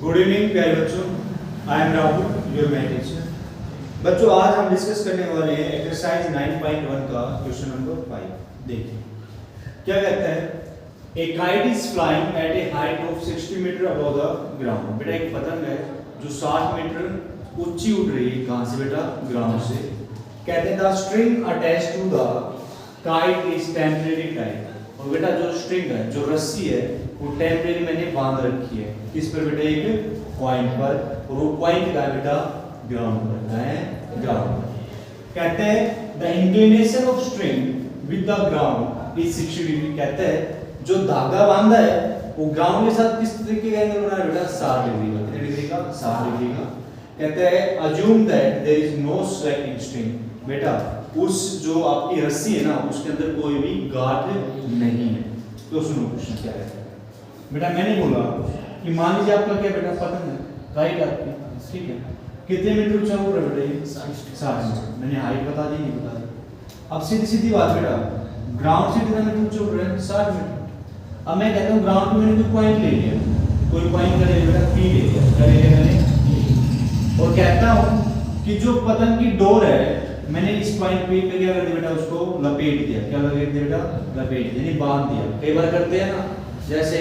Good evening प्यारे बच्चों, I am Rahul your math teacher. बच्चों आज हम डिस्कस करने वाले हैं एक्सरसाइज 9.1 का क्वेश्चन नंबर 5। देखिए क्या कहता है, a kite is flying at a height of 60 metre above the ground. बेटा एक पतंग है जो 60 मीटर ऊंची उड़ रही है। कहां से बेटा? ग्राउंड से। कहते हैं the string attached to the kite is temporary tight. और बेटा जो स्ट्रिंग है, जो रस्सी है, वो टेम्परेरी मैंने बांध रखी है। किस पर बेटा? एक पॉइंट पर। और वो पॉइंट का बेटा ग्राउंड पर है, ग्राउंड पर। कहते हैं the inclination of string with the ground is 60 degree. कहते हैं जो धागा बांधा है वो ग्राउंड के साथ किस तरीके का एंगल बना है बेटा? 60 डिग्री का। कितने डिग्री का? 60 डिग्री का। कहते हैं assume that there is no slack in string. बेटा उस जो आपकी रस्सी है ना, उसके अंदर कोई भी गांठ नहीं है। तो सुनो क्वेश्चन क्या है बेटा। मैंने बोला कि मान लीजिए आपका क्या बेटा पतंग है, काइट आपकी, ठीक है, कितने मीटर ऊंचा उड़ रहा है बेटा? 60 मीटर। मैंने हाइट बता दी, नहीं बता दी। अब सीधी सीधी बात बेटा, ग्राउंड से कितना मीटर ऊंचा उड़ रहा है? 60 मीटर। अब मैं कहता हूँ ग्राउंड पे मैंने कोई पॉइंट ले लिया, कोई पॉइंट का ले लिया बेटा, पी ले लिया, क्या ले लिया मैंने? और कहता हूँ कि जो पतंग की डोर है, मैंने इस पॉइंट पे क्या कर दिया बेटा? उसको लपेट दिया। क्या लपेट दिया बेटा? लपेट दिया, यानी बांध दिया। कई बार करते हैं ना, जैसे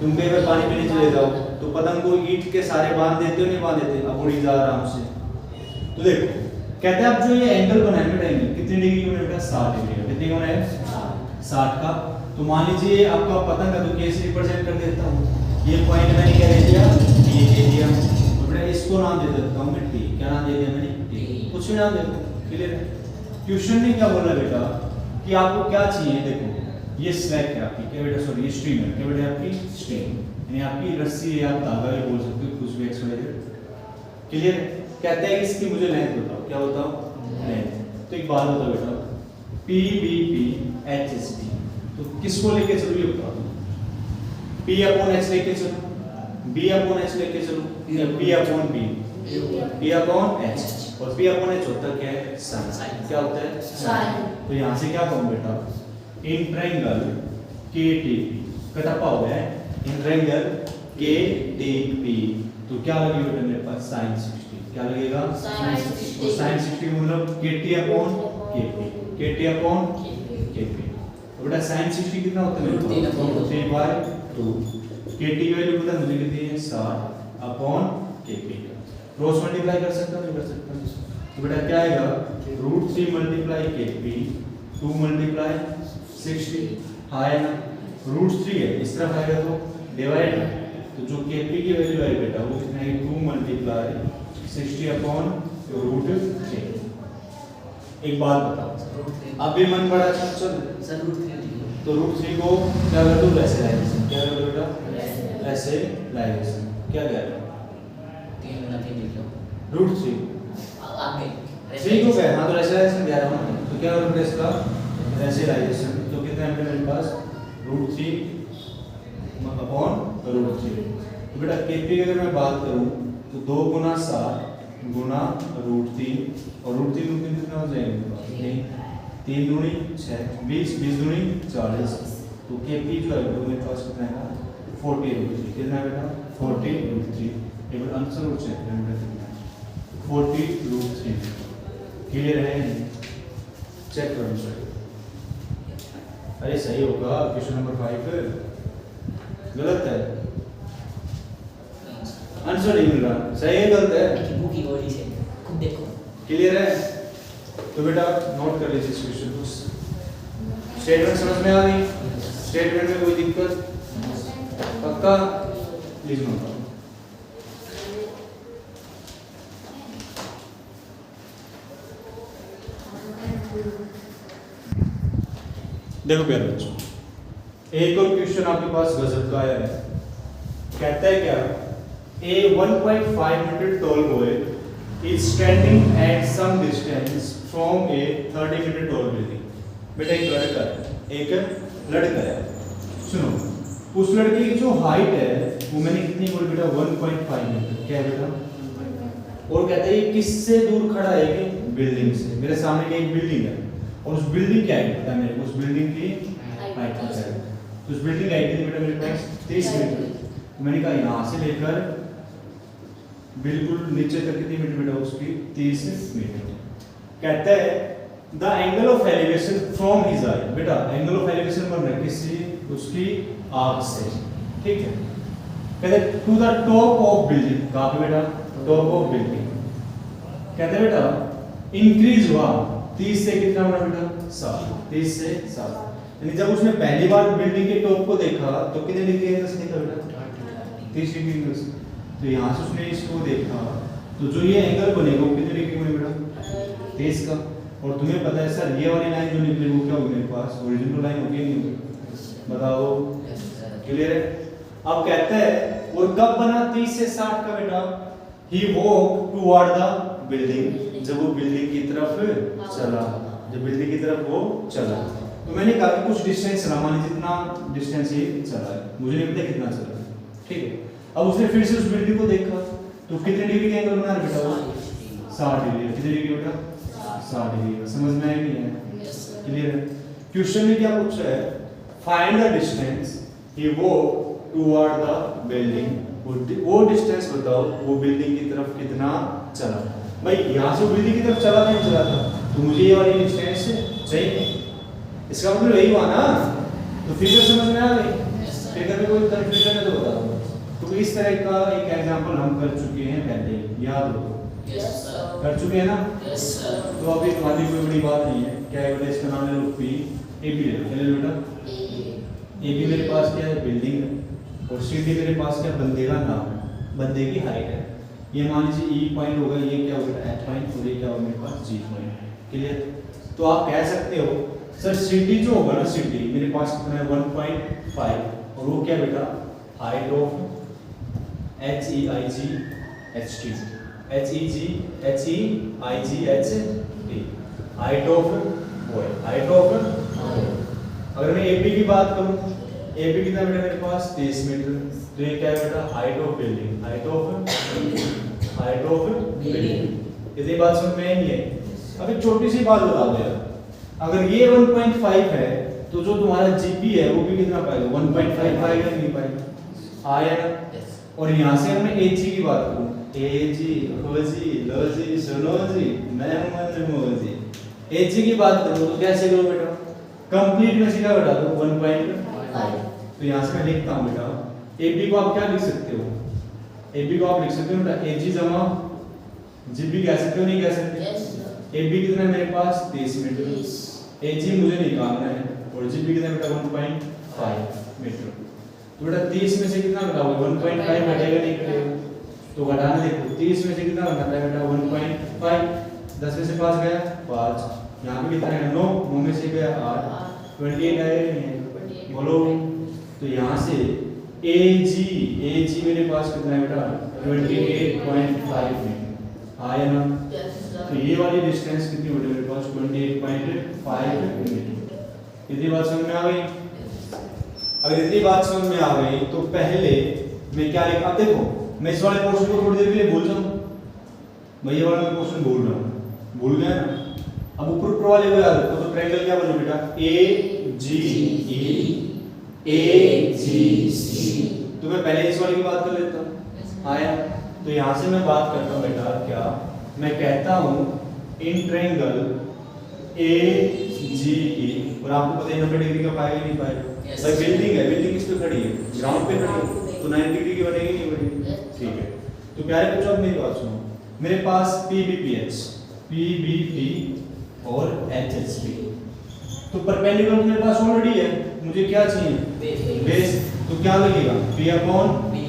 तुम कई बार पानी पीने चले जाओ तो पतंग को ईंट के सारे बांध देते हो, नहीं बांध देते? अब उड़ी जा आराम से। तो देखो कहते हैं अब जो ये एंगल बना है बेटा, एंगल कितने डिग्री का बेटा? 60 डिग्री का। कितने का है? 60 का। तो मान लीजिए आपका पतंग है, तो कैसे रिप्रेजेंट कर देता हूँ? ये पॉइंट मैंने क्या दे दिया? ये दे दिया। तो बेटा इसको नाम दे देता हूँ मैं टी। क्या नाम दे दिया मैंने? टी। कुछ भी नाम दे दो। क्लियर है? क्वेश्चन ने क्या बोला बेटा कि आपको क्या चाहिए? देखो ये स्लैक है आपकी, क्या बेटा? सॉरी ये स्ट्रिंग है। क्या बेटा? आपकी स्ट्रिंग, यानी आपकी रस्सी है, आप धागा भी बोल सकते हो, कुछ भी एक्स वाई जेड। क्लियर है? कहते हैं इसकी मुझे लेंथ बताओ। क्या बताओ? लेंथ। तो एक बात बताओ बेटा, P B P H S T, तो किसको लेके चलो ये बताओ? पी अपॉन एच लेके चलो, बी अपॉन एच लेके चलो, या P upon B, P upon H. और पी अपॉन एच होता क्या है? साइन। क्या होता है? साइन। तो यहाँ से क्या कहूँ बेटा? इन ट्रायंगल के टी पी कटप्पा हो गया है, इन ट्रायंगल के टी पी। तो क्या लगेगा बेटा मेरे पास? साइन 60। क्या लगेगा? साइन 60। तो साइन 60 मतलब के टी अपॉन के पी, के टी अपॉन के पी। तो बेटा साइन 60 कितना होता है मेरे पास? 3/2। के टी की वैल्यू पता मुझे कितनी है? 60 अपॉन के पी। क्रॉस मल्टीप्लाई कर सकता हूं, नहीं कर सकता? तो बेटा क्या आएगा? √3 मल्टीप्लाई के पी 2 मल्टीप्लाई 60। हाँ है ना? √3 है, इस तरफ आएगा तो डिवाइड। तो जो के पी की वैल्यू आई बेटा वो कितना है? 2 मल्टीप्लाई 60 अपॉन √3। एक बात बताओ, अब भी मन बड़ा अच्छा चल सर √3, तो √3 को क्या कर दो? ऐसे लाइजेशन। क्या कर दो बेटा? ऐसे लाइजेशन। क्या कह रहे हो? 3 लिख लो। √3 आगे 3 को क्या? हाँ तो रेशनलाइजेशन कह रहा हूँ ना, तो क्या करोगे इसका? रेशनलाइजेशन। तो कितना है मेरे पास? √3 अपॉन √3। तो बेटा केपी की अगर मैं बात करूँ तो 2 गुना 7 गुना √3, और √3 कितना हो जाएगा? 3 दूनी 6, 20 20 दूनी 40। तो केपी जो है वो मेरे पास कितना है? 40√3। कितना है बेटा? 40√3। एक बार आंसर हो चेक करना बेटा, 40√3। क्लियर है? चेक करो सर। अरे सही होगा। क्वेश्चन नंबर 5 गलत है, आंसर नहीं मिल रहा। सही है गलत है? बुक की गोली से खुद देखो। क्लियर है? तो बेटा नोट कर लीजिए इस क्वेश्चन को। स्टेटमेंट समझ में आ गई? स्टेटमेंट में कोई दिक्कत? पक्का? प्लीज नोट करो। देखो प्यारे बच्चों, एक और क्वेश्चन आपके पास गजब का आया है। कहता है क्या? A 1.5 metre tall boy is standing at some distance from a 30 metre tall building. बेटा एक लड़का है, एक लड़का है। सुनो, उस लड़के की जो हाइट है वो मैंने कितनी बोली बेटा? 1.5 मीटर। क्या है बेटा? और कहता है ये किससे दूर खड़ा है? कि बिल्डिंग से। मेरे सामने एक बिल्डिंग है और उस बिल्डिंग की हाइट पता है मेरे को, उस बिल्डिंग की हाइट पता है। तो उस बिल्डिंग की हाइट कितनी बेटा मेरे पास? 30 मीटर। मैंने कहा यहाँ से लेकर बिल्कुल नीचे तक कितनी मीटर बेटा उसकी 30 मीटर। कहता है the angle of elevation from his eye, बेटा एंगल ऑफ एलिवेशन बन रहा है किसी उसकी आंख से, ठीक है। कहते हैं to the top of building, कहां पे बेटा टॉप ऑफ बिल्डिंग। कहते हैं बेटा इंक्रीज हुआ 30 से कितना बना बेटा 7, 30 से 7, यानी जब उसने पहली बार बिल्डिंग के टॉप को देखा तो कितने डिग्री एंगल से देखा बेटा 30 डिग्री एंगल से। तो यहाँ से उसने इसको देखा तो जो ये एंगल बनेगा वो कितने डिग्री बनेगा बेटा 30 का। और तुम्हें पता है सर ये वाली लाइन जो निकली वो क्या होगी मेरे पास हॉरिजॉन्टल लाइन होगी नहीं होगी, बताओ क्लियर है। अब कहता है और कब बना 30 से 60 का बेटा, ही वॉक टुवर्ड द बिल्डिंग, जब वो बिल्डिंग की तरफ चला, जब बिल्डिंग की तरफ वो चला। तो मैंने कहा कि कुछ डिस्टेंस चला, माने जितना डिस्टेंस ये चला है, मुझे नहीं पता कितना चला है, ठीक है। अब उसने फिर से उस बिल्डिंग को देखा तो कितने डिग्री का एंगल बना है बेटा वो 60 डिग्री। कितने डिग्री बेटा 60 डिग्री। समझ में आया नहीं है, क्लियर है। क्वेश्चन में क्या पूछा है, find the distance he walk toward the building, वो डिस्टेंस बताओ वो बिल्डिंग की तरफ कितना चला। भाई यहाँ से बिल्डिंग की तरफ चला नहीं चला था, तो मुझे ये वाली डिस्टेंस चाहिए, इसका मतलब यही हुआ ना। तो फिगर समझ में आ गई, फिगर में कोई कंफ्यूजन है तो बता दो। तो इस तरह का एक एग्जांपल हम कर चुके हैं पहले, याद हो कर चुके हैं ना। तो अभी तुम्हारी कोई बड़ी बात नहीं है, क्या है बेटा इसका नाम है रूपी एबी ले लो। क्या ले लो बेटा एबी, मेरे पास क्या है बिल्डिंग है और सीडी मेरे पास क्या बंदे का नाम है, बंदे की हाइट है। ये मान लीजिए ई पॉइंट होगा, ये क्या होगा एच पॉइंट, और ये क्या होगा मेरे पास जी पॉइंट, क्लियर। तो आप कह सकते हो सर सीडी जो होगा ना, सीडी मेरे पास कितना है 1.5 और वो क्या बेटा height of H E I ji H T, H E I ji H T, height of boy, height of boy. अगर मैं एपी की बात करूं, एपी कितना बेटा मेरे पास 30 मीटर, तो ये क्या है बेटा height of building, height of building. इतनी बात समझ में नहीं है। अब एक छोटी सी बात बता दो यार, अगर ये 1.5 है तो जो तुम्हारा जीपी है वो भी कितना पाएगा 1.5 पाएगा नहीं पाएगा, आया ना। और यहाँ से अगर मैं एजी की बात करूँ, एजी होजी लोजी सुनोजी मेहमान मोजी, एजी की बात करूँ तो कैसे करो बेटा कंप्लीट में सीधा बता दो 1.5। तो यहाँ से मैं लिखता हूँ बेटा एबी को आप क्या लिख सकते हो, एबी को आप लिख सकते हो बेटा एजी जमा जीबी कह सकते हो नहीं कह सकते। एबी कितना है मेरे पास 30 मीटर, एजी मुझे निकालना है और जीबी कितना बेटा 1.5 मीटर। तो बेटा 30 में से कितना घटाओगे 1.5 घटेगा नहीं घटेगा, तो घटाना देखो 30 में से कितना घटाता है बेटा 1.5, 10 में से 5 गया 5, यहाँ पे कितना है 9, 9 में से गया 8, 28 आएगा नहीं बोलो। तो यहाँ से एजी मेरे पास कितना है बेटा 28.5 मीटर आया ना। तो ये वाली डिस्टेंस कितनी बेटा मेरे पास 28.5 मीटर। इतनी बात समझ में आ गई। अगर इतनी बात समझ में आ गई तो पहले मैं क्या लिखा, देखो मैं इस वाले पोर्शन को थोड़ी देर के लिए भूल जाऊं, मैं ये वाला पोर्शन भूल रहा हूं, भूल गया ना। अब ऊपर वाले को याद रखो, तो ट्रायंगल क्या बने बेटा ए जी ई ए जी सी। तो मैं पहले इस वाले की बात कर लेता हूं, आया। तो यहां से मैं बात करता हूं बेटा क्या, मैं कहता हूं इन ट्रायंगल ए जी ई, और आपको पता है 90 डिग्री का पाएगा नहीं पाएगा, भाई बिल्डिंग है, बिल्डिंग किस पे खड़ी है ग्राउंड पे खड़ी है, तो 90 डिग्री की बनेगी नहीं बनेगी, ठीक है। तो प्यारे बच्चों अब मेरी बात सुनो, मेरे पास पीबीपीएच पीबीपी और एचएचपी, तो परपेंडिकुलर मेरे पास ऑलरेडी है, मुझे क्या चाहिए बेस, तो क्या लगेगा पी अपॉन बी,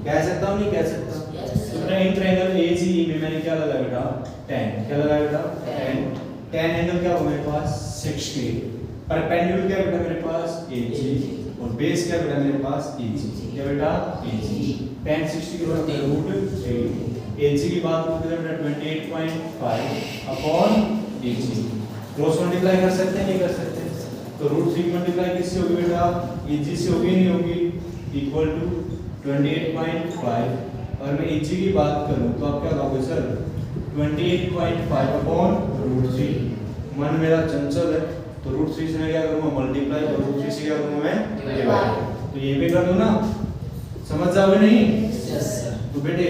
कह सकता हूं नहीं कह सकता। तो बेटा इन ट्रायंगल एजीई में मैंने क्या लगाया बेटा 10, क्या लगाया बेटा 10 एंगल क्या होगा मेरे पास 60, परपेंडिकुलर क्या बेटा मेरे पास एजी और बेस क्या बेटा मेरे पास एजी, क्या बेटा एजी 10 60 के बाद रूट 8, एजी की बात करते हैं बेटा 28.5 अपॉन एजी, क्रॉस मल्टीप्लाई कर सकते हैं नहीं कर सकते, तो रूट 3 मल्टीप्लाई किससे होगी बेटा एजी से होगी नहीं होगी, इक्वल टू 28.5। और मैं एजी की बात करूं तो आप क्या कहोगे सर 28.5 अपॉन रूट 3, मन मेरा चंचल है तो रूट 3 से मैं क्या करूंगा मल्टीप्लाई, और रूट 3 से क्या करूंगा मैं डिवाइड, तो ये भी कर दो ना, समझ जाओगे नहीं। तो बेटे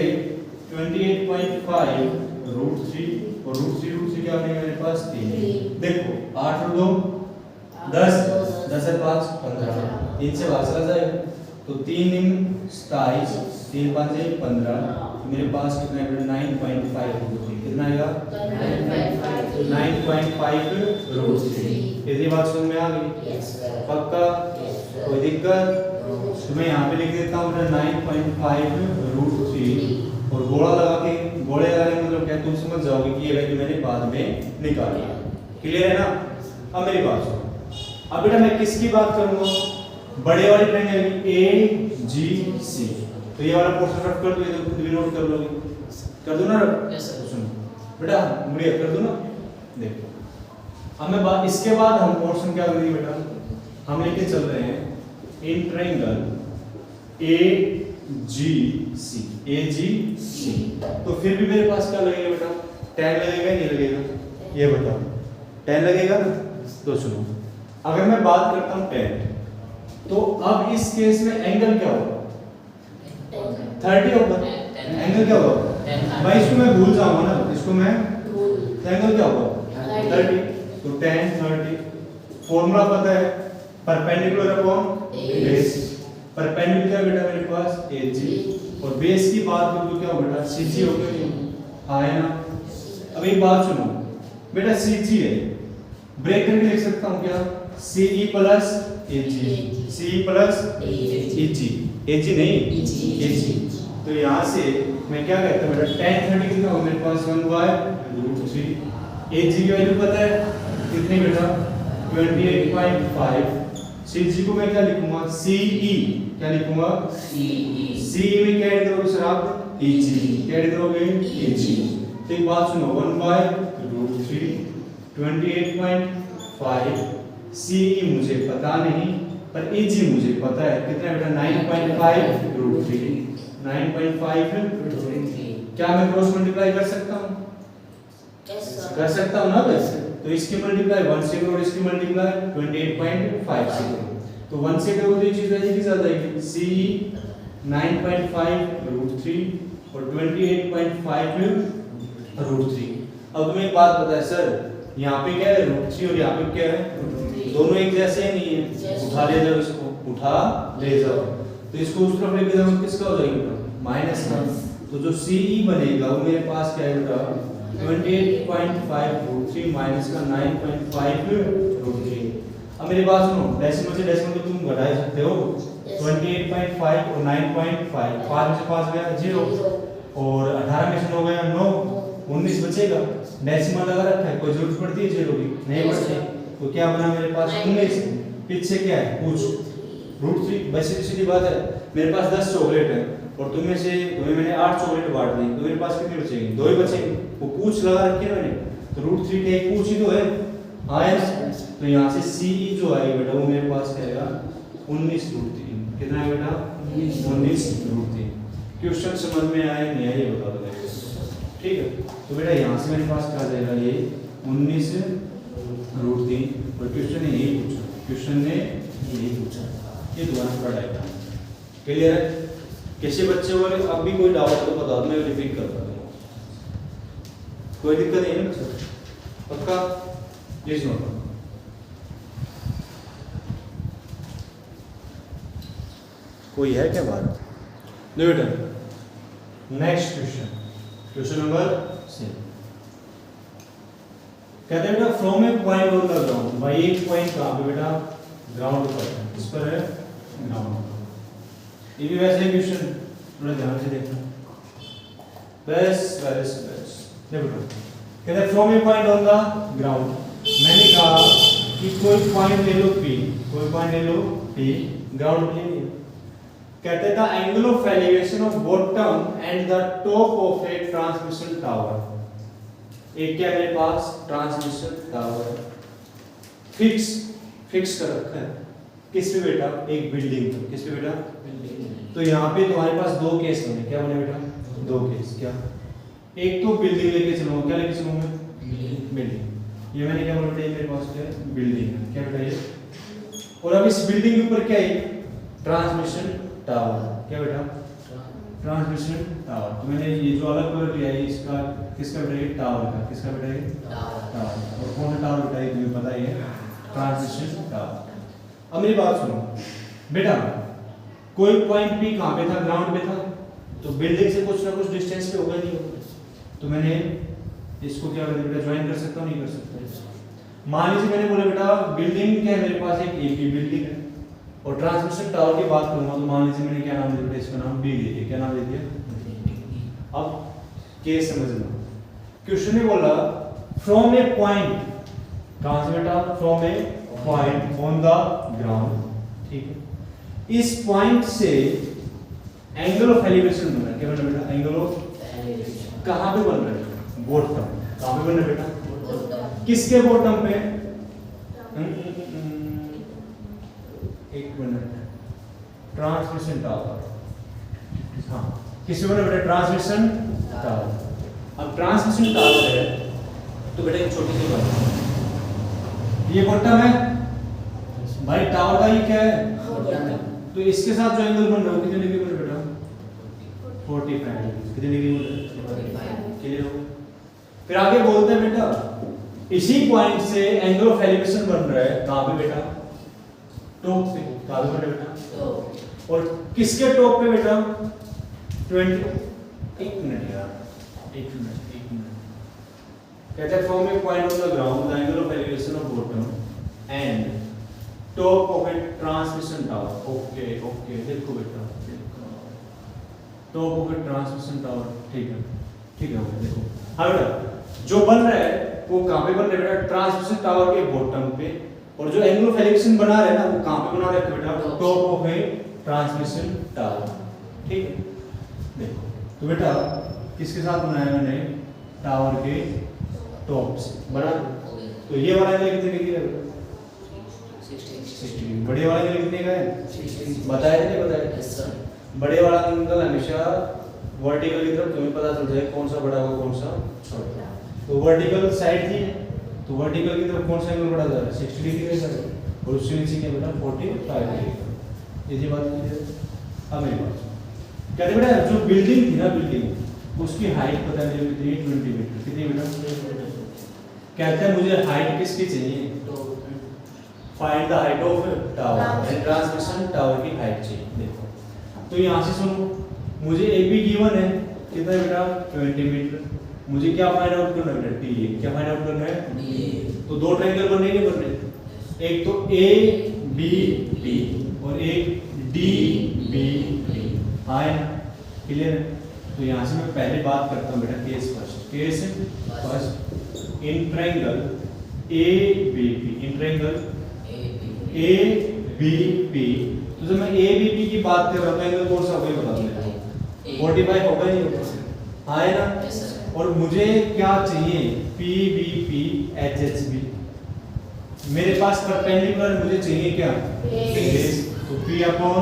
28.5 √3 और √3 क्या बनेगा मेरे पास 3। देखो 8 और 2 10 10 और 5 15 3 से भाग चला जाएगा तो 3 × 27 3 5 15 मेरे पास कितना है 9.5 √3 कितना आएगा 9.5 √3। इतनी बात समझ में आ गई? पक्का? कोई दिक्कत? तो मैं यहाँ पे लिख देता हूँ 9.5 √3 और गोला लगा के मतलब क्या तुम समझ जाओगे कि ये वैल्यू मैंने बाद में निकाली। क्लियर है ना? अब मेरी बात सुनो। अब बेटा मैं किसकी बात करूंगा? बड़े वाले ट्रायंगल की AGC। तो ये वाला पोर्शन रख कर दो, ये तो खुद भी नोट कर लोगे। कर दो ना? Yes sir. सुनो बेटा मुड़िया कर दो ना। देखो अब मैं बात इसके बाद हम पोर्शन क्या करेंगे बेटा? हम लेके चल रहे हैं इन ट्रायंगल AGC। तो फिर भी मेरे पास क्या लगेगा बेटा? tan लगेगा नहीं लगेगा? ये बताओ। tan लगेगा ना? तो सुनो अगर मैं बात करता हूँ tan तो अब इस केस में एंगल क्या होगा? 30 होगा। एंगल क्या होगा भाई? इसको मैं भूल जाऊंगा ना, इसको मैं एंगल क्या होगा 30। तो tan 30 फॉर्मूला पता है परपेंडिकुलर अपॉन बेस। परपेंडिकुलर बेटा मेरे पास AG और बेस की बात करूं तो क्या होगा बेटा CG हो गया। हाँ है ना? अब एक बात सुनो बेटा CG है ब्रेक करके लिख सकता हूं क्या CE plus AG। CE plus AG नहीं AG। तो यहाँ से मैं क्या कहता हूँ बेटा tan 30 कितना होगा मेरे पास 1/√3। AG की वैल्यू पता है कितनी बेटा 28.5। CG को मैं क्या लिखूंगा CE। क्या लिखूंगा CE में क्या ऐड करोगे सर आप AG। क्या ऐड करोगे AG। तो एक बात सुनो 1/√3 28.5 CE मुझे पता नहीं पर AG मुझे पता है कितना बेटा 9.5 √3 9.5 √3। क्या मैं क्रॉस मल्टीप्लाई कर सकता हूँ? कर सकता हूँ ना बस। तो इसकी मल्टीप्लाई 1 से करो और इसकी मल्टीप्लाई 28.5 से करो तो 1 से करो तो ये चीज वैसे की ज्यादा आएगी CE 9.5 √3 और 28.5 √3। अब तुम्हें एक बात पता है सर यहाँ पे क्या है √3 और यहाँ पे क्या है दोनों एक जैसे ही नहीं है। उठा ले जाओ इसको उठा ले जाओ तो इसको उस तरफ लेके जाओ किसका हो जाएगा माइनस का। तो जो CE बनेगा वो मेरे पास क्या है बेटा 28.5 √3 माइनस का 9.5 √3। अब मेरी बात सुनो डेसिमल से डेसिमल तो तुम घटा सकते हो 28.5 और 9.5 5 में से 5 गया 0 और 18 में से 9 गया 9 19 बचेगा। डेसिमल लगा रखा है कोई जरूरत पड़ती है 0 की नहीं पड़ती। तो क्या बना मेरे पास 19। पीछे क्या है पूछ √3। वैसे सीधी बात है मेरे पास 10 चॉकलेट है और तुम्हें मैंने 8 चॉकलेट बांट दी तो मेरे पास कितनी बचेगी 2 ही बचेगी। वो पूछ लगा रखी है मैंने तो √3 के एक पूछ ही तो है। हाँ है तो यहाँ से CE जो आएगा बेटा वो मेरे पास कहेगा 19 √3। कितना है बेटा 19 √3। क्वेश्चन समझ में आया नहीं आया ये बता दो मेरे को। ठीक है तो बेटा यहाँ से मेरे पास क्या आ जाएगा ये 19 √3 और क्वेश्चन ने यही पूछा। क्वेश्चन ने यही पूछा। ये दोबारा पूरा डायग्राम क्लियर है? किसी बच्चे को अब भी कोई डाउट तो बता दो मैं रिपीट करता हूँ। कोई दिक्कत नहीं है ना सर? पक्का? Please note. कोई है क्या बात? नो बेटा नेक्स्ट क्वेश्चन नंबर 6 कहते हैं बेटा from A point on the ground. भाई एक पॉइंट कहाँ पे बेटा ग्राउंड पर इस पर है ग्राउंड। ये भी वैसे क्वेश्चन थोड़ा ध्यान से देखना बस देखो कहते हैं from A point on the ground. मैंने कहा कि कोई पॉइंट ले लो P। कोई पॉइंट ले लो P ग्राउंड पे नहीं। कहते हैं the angle of elevation of bottom and the top of A transmission tower. एक क्या मेरे पास ट्रांसमिशन टावर फिक्स कर रखा है किस पे बेटा एक बिल्डिंग पे। किस पे बेटा तो यहाँ पे तुम्हारे पास दो केस बने। क्या बने बेटा दो केस। क्या एक तो बिल्डिंग लेके चलूंगा। क्या लेके चलूंगा बिल्डिंग। ये मैंने क्या बोला बेटा मेरे पास क्या है बिल्डिंग है। क्या बेटा ये और अब इस बिल्डिंग के ऊपर क्या है ट्रांसमिशन टावर। क्या बेटा ट्रांसमिशन टावर। तो मैंने ये जो अलग कलर लिया है इसका किसका बेटा है? टावर का। किसका बेटा है? टावर। और कौन सा टावर बेटा है? तुम्हें पता ही है, ट्रांसमिशन टावर। अब मेरी बात सुनो बेटा, कोई पॉइंट पी कहाँ पे था? ग्राउंड पे था। तो बिल्डिंग से कुछ ना कुछ डिस्टेंस पे होगा नहीं होगा, तो मैंने इसको क्या कर दिया बेटा? ज्वाइन कर सकता हूँ नहीं कर सकता? मान लीजिए मैंने बोला बेटा बिल्डिंग क्या है मेरे पास? एक एपी बिल्डिंग है और ट्रांसमिशन टावर की बात करूंगा तो मान लीजिए मैंने क्या नाम दिया बेटा? इसका नाम बी दे दिया। क्या नाम दे दिया? अब केस समझना, क्वेश्चन में बोला फ्रॉम ए पॉइंट, कहां से बेटा? From A point on the ground, ठीक है। इस पॉइंट से एंगल ऑफ एलिवेशन बन रहा है। क्या बन रहा है बेटा? एंगल ऑफ कहां पे बन रहा है? बॉटम। कहां पे बन रहा है बेटा? किसके बॉटम पे? एक मिनट, ट्रांसमिशन टावर। हाँ, किसके बन रहा है बेटा? Transmission tower. अब ट्रांसमिशन टावर है तो बेटा एक छोटी सी बात, ये बॉटम है भाई, टावर का ये क्या है? तो इसके साथ जो एंगल बन रहा है कितने डिग्री बन रहा है बेटा? 45 डिग्री। कितने डिग्री बन रहा है? क्लियर हो? फिर आगे बोलते हैं बेटा इसी पॉइंट से एंगल ऑफ एलिवेशन बन रहा है कहां पे बेटा? टॉप पे। कहां पे बन रहा है बेटा? और किसके टॉप पे बेटा? 20। एक मिनट यार, एक मिनट। कहते हैं from A point on the ground the angle of elevation of bottom and top of A transmission tower. Okay okay, देखो बेटा, top of A transmission tower, ठीक है, ठीक है। देखो हाँ बेटा, जो बन रहा है वो कहां पे बन रहा है बेटा? ट्रांसमिशन टावर के बॉटम पे। और जो एंगल ऑफ एलिवेशन बना रहा है ना वो कहां पे बना रहा है बेटा? Top of A transmission tower, ठीक है। देखो तो बेटा किसके साथ बनाया मैंने? टावर के टॉप से बना। तो ये वाला एंगल कितने डिग्री है बेटा? 60 डिग्री। बड़े वाला एंगल कितने का है? 60। बताया नहीं बताया? बड़े वाला एंगल हमेशा वर्टिकल की तरफ, तुम्हें पता चल जाए कौन सा बड़ा होगा कौन सा छोटा। तो वर्टिकल साइड थी, तो वर्टिकल की तरफ कौन सा एंगल बढ़ा जा रहा है? 60 डिग्री का है और उससे नीचे क्या बेटा? 45 डिग्री। ये बात क्लियर? अब मेरी बात कहते बेटा जो बिल्डिंग थी ना, बिल्डिंग उसकी हाइट पता है कितनी? 20 मीटर। कितनी मीटर? कहते हैं मुझे हाइट किसकी चाहिए? Find the height of tower and transmission tower की हाइट चाहिए। देखो तो यहां से सुनो, मुझे एबी गिवन है कितना बेटा? 20 मीटर। मुझे क्या फाइंड आउट करना है बेटा? डी। क्या फाइंड आउट करना है? डी। तो दो ट्रायंगल बन रहे हैं, बन रहे, एक तो ए बी डी और एक डी बी डी। आए क्लियर? तो यहां से मैं पहले बात करता हूं बेटा case first. Case first, in triangle A B P, in triangle A B P. तो जब मैं ए बी पी की बात कर रहा हूं एंगल कौन सा होगा ये बता दो मेरे को? 45 होगा नहीं होगा? हाँ है ना? और मुझे क्या चाहिए? P B P H H B. मेरे पास परपेंडिकुलर मुझे चाहिए क्या? बेस। तो पी अपॉन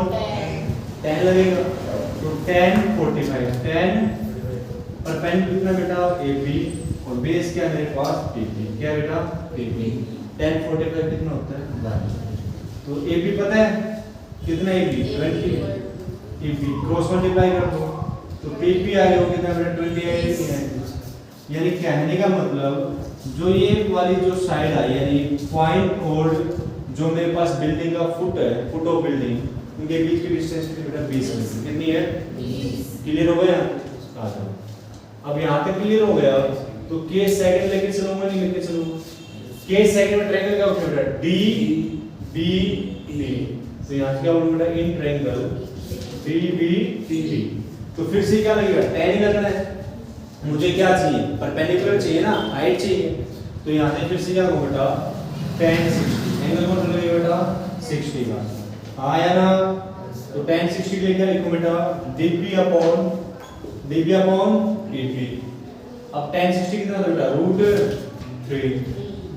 10 लगेगा, तो 10 45 10 परपेंडिकुलर बेटा ए बी और बेस क्या मेरे पास? P P. क्या बेटा? P P. 10 45 कितना होता है? 12। तो ए बी पता है कितना? A B 20। A B cross multiply कर दो तो पी पी आ गया कितना बेटा? 28। यानी कहने का मतलब जो ये वाली जो साइड आई यानी पॉइंट और जो मेरे पास बिल्डिंग का फुट है, फुट ऑफ बिल्डिंग, उनके बीच की डिस्टेंस बेटा 20 मीटर। कितनी है? 20। क्लियर हो गया? आ जाओ। अब यहाँ तक क्लियर हो गया तो के सेकंड लेके चलूंगा नहीं लेके चलूंगा? के सेकंड में ट्रायंगल क्या होता है बेटा? D B D. तो यहाँ से क्या बोलूं बेटा? In triangle D B D. तो फिर से क्या लगेगा? 10 ही लगना है। मुझे क्या चाहिए? परपेंडिकुलर चाहिए ना, हाइट चाहिए। तो यहाँ से फिर से क्या होगा बेटा? 10 60। एंगल कौन सा लगेगा बेटा? 60 का। आया ना? तो 10 60 के क्या लिखूं बेटा? dp upon dp। अब 10 60 कितना था बेटा? √3।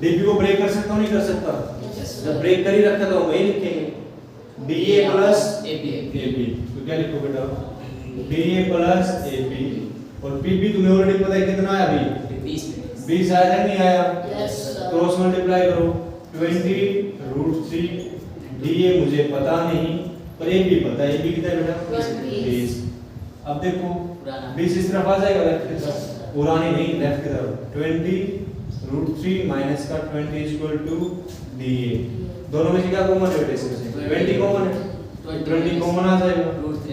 dp को ब्रेक कर सकता हूं नहीं कर सकता? जब ब्रेक कर ही रखा तो वही लिखेंगे dA प्लस AB। तो क्या लिखो बेटा? dA plus AB। और PP तुम्हें ऑलरेडी पता है कितना है अभी? 20 आया था नहीं आया? क्रॉस मल्टीप्लाई करो 20 √3। dA मुझे पता नहीं पर AB पता है। AB कितना है बेटा? 20। अब देखो पुराना। 20 इस तरफ आ जाएगा लेफ्ट की तरफ, पुरानी नहीं लेफ्ट की तरफ। 20√3 माइनस का 20 इक्वल टू DA। दोनों में से क्या कॉमन है बेटा इसमें से? 20 कॉमन है, 20 कॉमन आ जाएगा।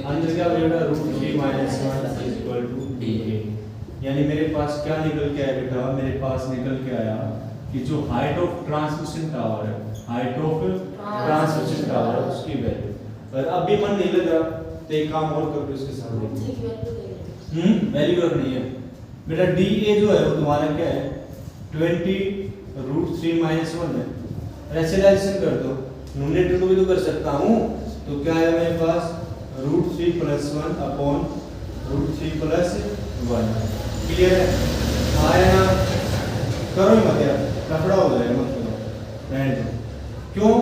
अंदर क्या बचेगा? √3 माइनस 1 इक्वल टू DA। यानी मेरे पास क्या निकल के आया बेटा? मेरे पास निकल के आया कि जो हाइट ऑफ ट्रांसमिशन टावर है, हाइट ऑफ ट्रांसमिशन टावर है उसकी वैल्यू। पर अब भी मन नहीं लग रहा तो एक काम और कर लो इसके साथ। वैल्यू रखनी है बेटा। DA जो है वो तुम्हारा क्या है? 20√3 माइनस 1 है। रेशनलाइजेशन कर दो, न्यूमरेटर को भी तो कर सकता हूँ। तो क्या है मेरे पास? √3 + 1 अपॉन √3 + 1। क्लियर है? आया ना? करो ही मत यार, लफड़ा हो जाएगा, मत करो, रहने दो। क्यों?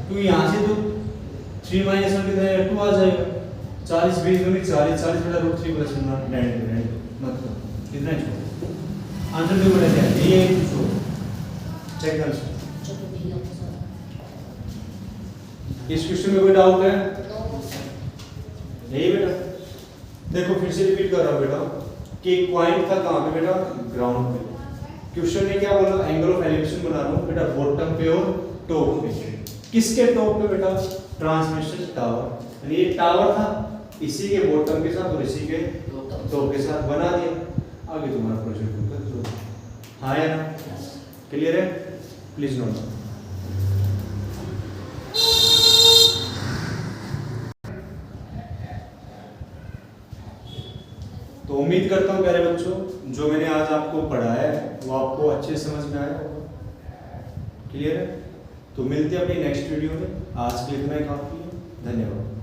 क्योंकि यहाँ से तो 3 - 1 कितना है? 2 आ जाएगा। 40 20 में 40 40 बटा √3 + 1 रहने दो, मत करो, कितना छोड़ो। आंसर देखो बेटा क्या है? ये छोड़ो, चेक कर लो। इस क्वेश्चन में कोई डाउट है? यही बेटा देखो, फिर से रिपीट कर रहा हूँ बेटा कि एक पॉइंट था कहाँ पे बेटा? ग्राउंड पे। क्वेश्चन ने क्या बोला? एंगल ऑफ एलिवेशन बना रहा हूँ बेटा बॉटम पे और टॉप पे। किसके टॉप पे बेटा? Transmission tower. यानी ये टावर था, इसी के बॉटम के साथ और इसी के टॉप के साथ बना दिया। आगे तुम्हारा प्रोजेक्ट कर दो। हाँ या ना? क्लियर है? Please note. तो उम्मीद करता हूँ प्यारे बच्चों, जो मैंने आज आपको पढ़ाया है वो आपको अच्छे से समझ में आया होगा। क्लियर है? तो मिलते हैं अपनी नेक्स्ट वीडियो में। आज के लिए इतना ही काफी है। धन्यवाद।